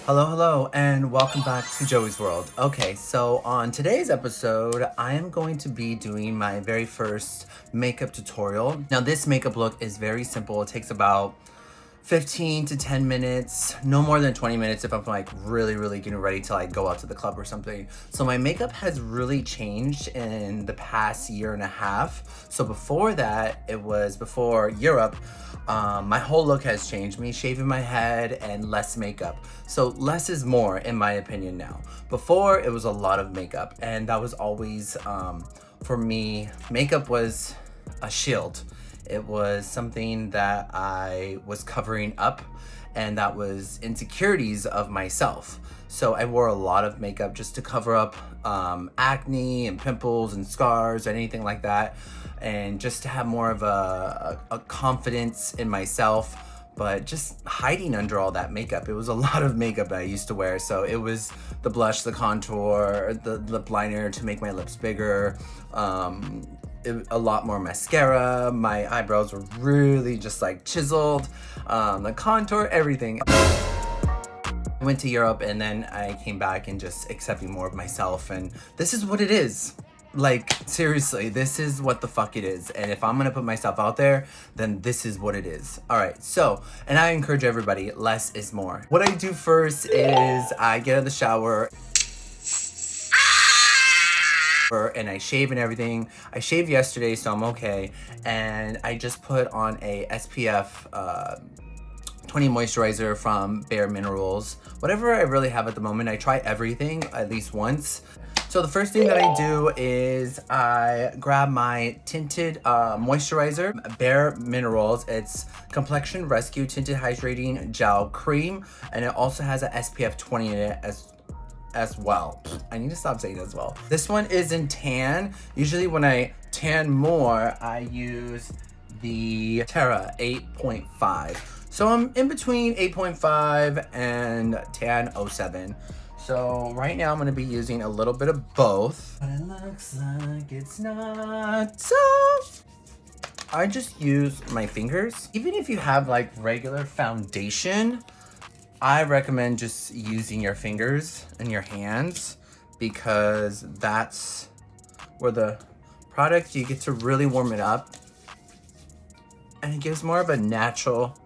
Hello, and welcome back to Joey's World. Okay, so on today's episode, I am going to be doing my very first makeup tutorial. Now, this makeup look is very simple. It takes about 15 to 10 minutes, no more than 20 minutes if I'm like really getting ready to like go out to the club or something. So my makeup has really changed in the past year and a half. So before that, it was before Europe, my whole look has changed. Me shaving my head and less makeup. So less is more in my opinion now. Before it was a lot of makeup, and that was always, for me, makeup was a shield. It was something that I was covering up, and that was insecurities of myself. So I wore a lot of makeup just to cover up acne and pimples and scars or anything like that, and just to have more of a confidence in myself, but just hiding under all that makeup. It was a lot of makeup that I used to wear. So it was the blush, the contour, the lip liner to make my lips bigger, a lot more mascara. My eyebrows were really just like chiseled, the contour, everything. I went to Europe and then I came back and just accepting more of myself, and this is what it is. Like, seriously, this is what the fuck it is. And if I'm gonna put myself out there, then this is what it is. All right, so, and I encourage everybody, less is more. What I do first is I get out of the shower and I shave and everything. I shaved yesterday, so I'm okay. And I just put on a SPF 20 moisturizer from Bareminerals. Whatever I really have at the moment, I try everything at least once. So the first thing that I do is I grab my Tinted moisturizer, Bareminerals. It's Complexion Rescue Tinted Hydrating Gel Cream, and it also has a SPF 20 in it as well. I need to stop saying as well. This one is in tan. Usually when I tan more, I use the Terra 8.5. So I'm in between 8.5 and tan 07. So right now I'm gonna be using a little bit of both. But it looks like it's not. So I just use my fingers. Even if you have like regular foundation, I recommend just using your fingers and your hands, because that's where the product, you get to really warm it up, and it gives more of a natural,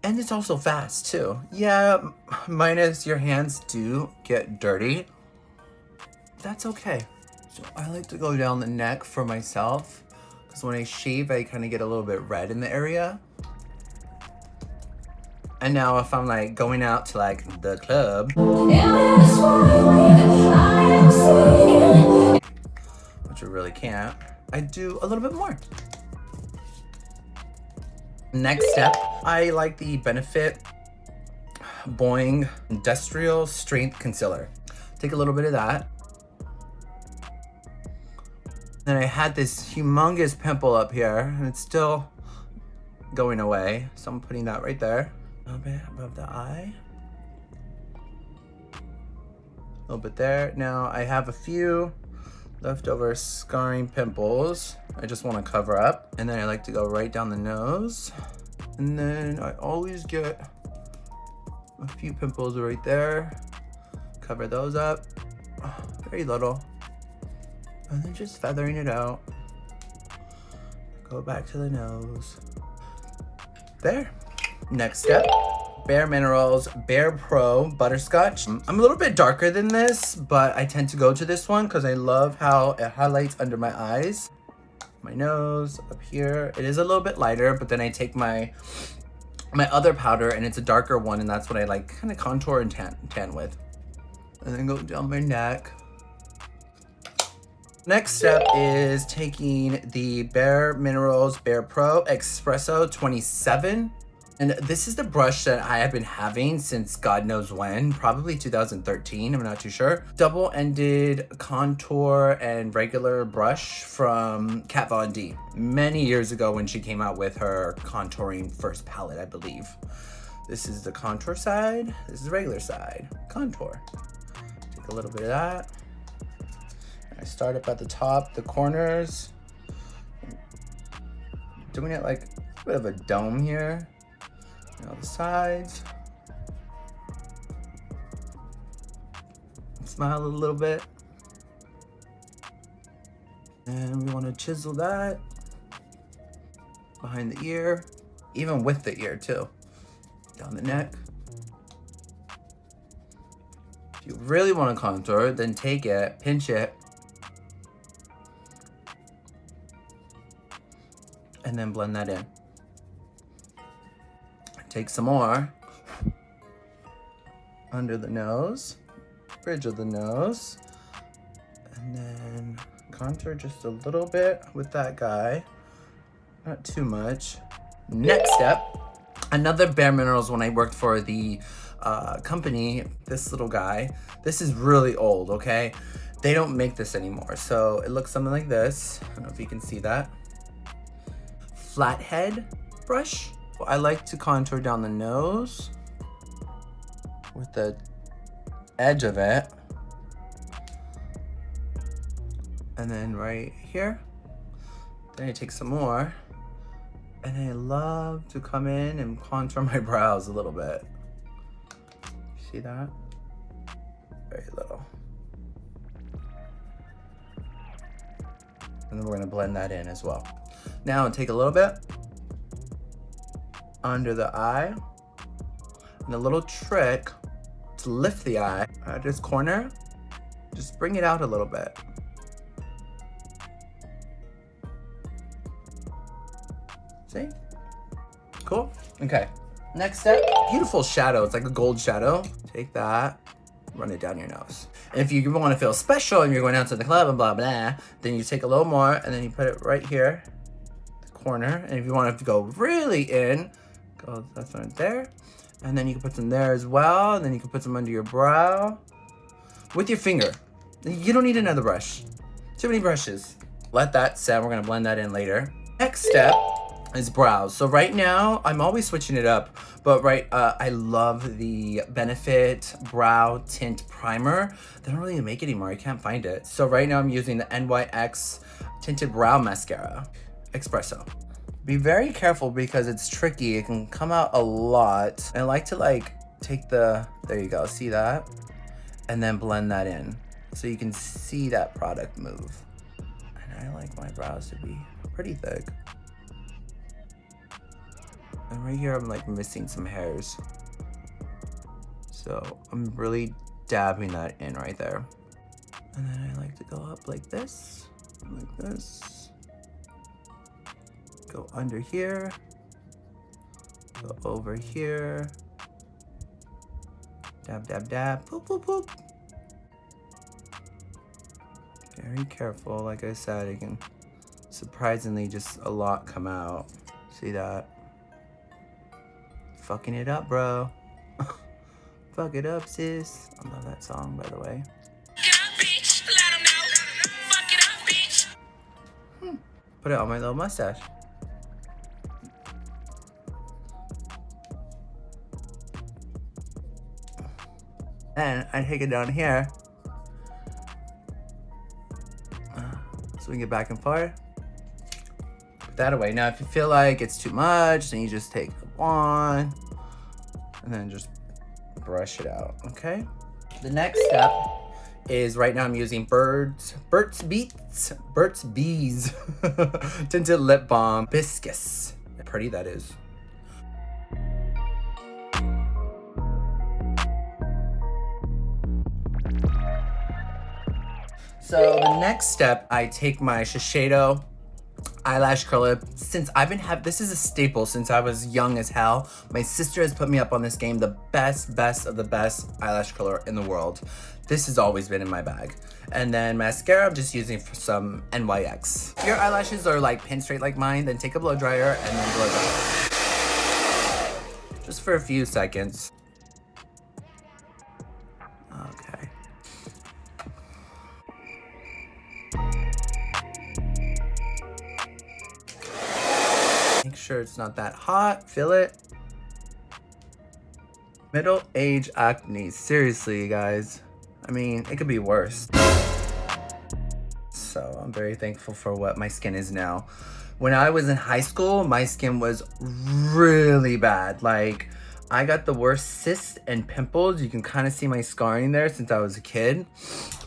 and it's also fast too. Yeah, minus your hands do get dirty. That's okay. So I like to go down the neck for myself, because when I shave, I kind of get a little bit red in the area. And now if I'm like going out to like the club, which I really can't, I do a little bit more. Next step, I like the Benefit Boing Industrial Strength Concealer. Take a little bit of that. Then I had this humongous pimple up here, and it's still going away. So I'm putting that right there. A little bit above the eye. A little bit there. Now I have a few leftover scarring pimples I just want to cover up. And then I like to go right down the nose. And then I always get a few pimples right there. Cover those up. Very little. And then just feathering it out. Go back to the nose. There. Next step, Bareminerals Bare Pro Butterscotch. I'm a little bit darker than this, but I tend to go to this one because I love how it highlights under my eyes. My nose, up here. It is a little bit lighter, but then I take my other powder, and it's a darker one, and that's what I like kind of contour and tan with. And then go down my neck. Next step is taking the Bareminerals Bare Pro Espresso 27. And this is the brush that I have been having since God knows when, probably 2013, I'm not too sure. Double-ended contour and regular brush from Kat Von D. Many years ago when she came out with her contouring first palette, I believe. This is the contour side, this is the regular side, contour. Take a little bit of that. I start up at the top, the corners. Doing it like a bit of a dome here. You know, the sides. Smile a little bit. And we want to chisel that behind the ear, even with the ear too. Down the neck. If you really want to contour, then take it, pinch it, and then blend that in. Take some more under the nose, bridge of the nose, and then contour just a little bit with that guy, not too much. Next step, another Bareminerals when I worked for the company, this little guy. This is really old, okay? They don't make this anymore, so it looks something like this. I don't know if you can see that. Flathead brush. I like to contour down the nose with the edge of it. And then right here. Then I take some more. And I love to come in and contour my brows a little bit. See that? Very little. And then we're gonna blend that in as well. Now take a little bit under the eye. And a little trick to lift the eye at this corner, just bring it out a little bit. See? Cool? Okay. Next step, beautiful shadow. It's like a gold shadow. Take that, run it down your nose. And if you want to feel special and you're going out to the club and blah, blah, then you take a little more and then you put it right here, the corner. And if you want to go really in, go that's right there. And then you can put some there as well. And then you can put some under your brow with your finger. You don't need another brush. Too many brushes. Let that set. We're going to blend that in later. Next step is brows. So right now, I'm always switching it up, but I love the Benefit Brow Tint Primer. They don't really make it anymore. I can't find it. So right now I'm using the NYX Tinted Brow Mascara, Espresso. Be very careful because it's tricky. It can come out a lot. I like to take there you go, see that? And then blend that in so you can see that product move. And I like my brows to be pretty thick. And right here, I'm missing some hairs. So I'm really dabbing that in right there. And then I like to go up like this. Go under here. Go over here. Dab, dab, dab. Poop, poop, poop. Very careful. Like I said, it can surprisingly just a lot come out. See that? Fucking it up, bro. Fuck it up, sis. I love that song, by the way. Put it on my little mustache. And I take it down here. So we can get back and forth. Put that away. Now, if you feel like it's too much, then you just take one and then just brush it out, okay? The next step is right now I'm using Burt's Bees Tinted Lip Balm Biscus. Pretty that is. So the next step, I take my Shiseido Eyelash Curler. Since I've been this is a staple since I was young as hell. My sister has put me up on this game, the best of the best eyelash curler in the world. This has always been in my bag. And then mascara, I'm just using for some NYX. If your eyelashes are pin straight like mine, then take a blow dryer and then blow dry. Just for a few seconds. Okay. Make sure it's not that hot. Feel it. Middle-age acne. Seriously, guys. I mean, it could be worse. So I'm very thankful for what my skin is now. When I was in high school, my skin was really bad. Like, I got the worst cysts and pimples. You can kind of see my scarring there since I was a kid.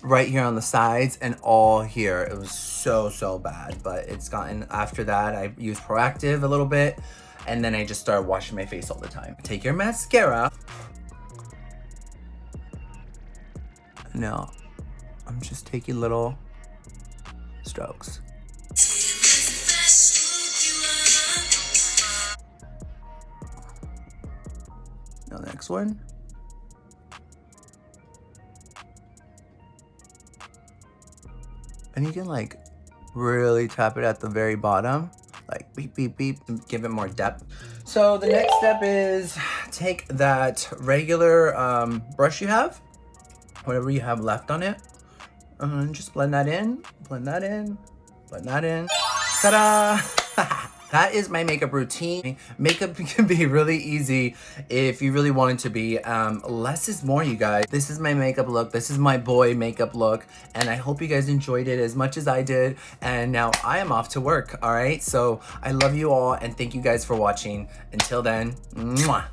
Right here on the sides and all here. It was so bad. But it's gotten, after that, I used Proactive a little bit. And then I just started washing my face all the time. Take your mascara. Now, I'm just taking little strokes. Now the next one. And you can like really tap it at the very bottom. Like beep, beep, beep, and give it more depth. So the next step is take that regular brush you have, whatever you have left on it, and just blend that in, blend that in, blend that in. Ta-da! That is my makeup routine. Makeup can be really easy if you really want it to be. Less is more, you guys. This is my makeup look. This is my boy makeup look. And I hope you guys enjoyed it as much as I did. And now I am off to work, all right? So I love you all and thank you guys for watching. Until then, mwah.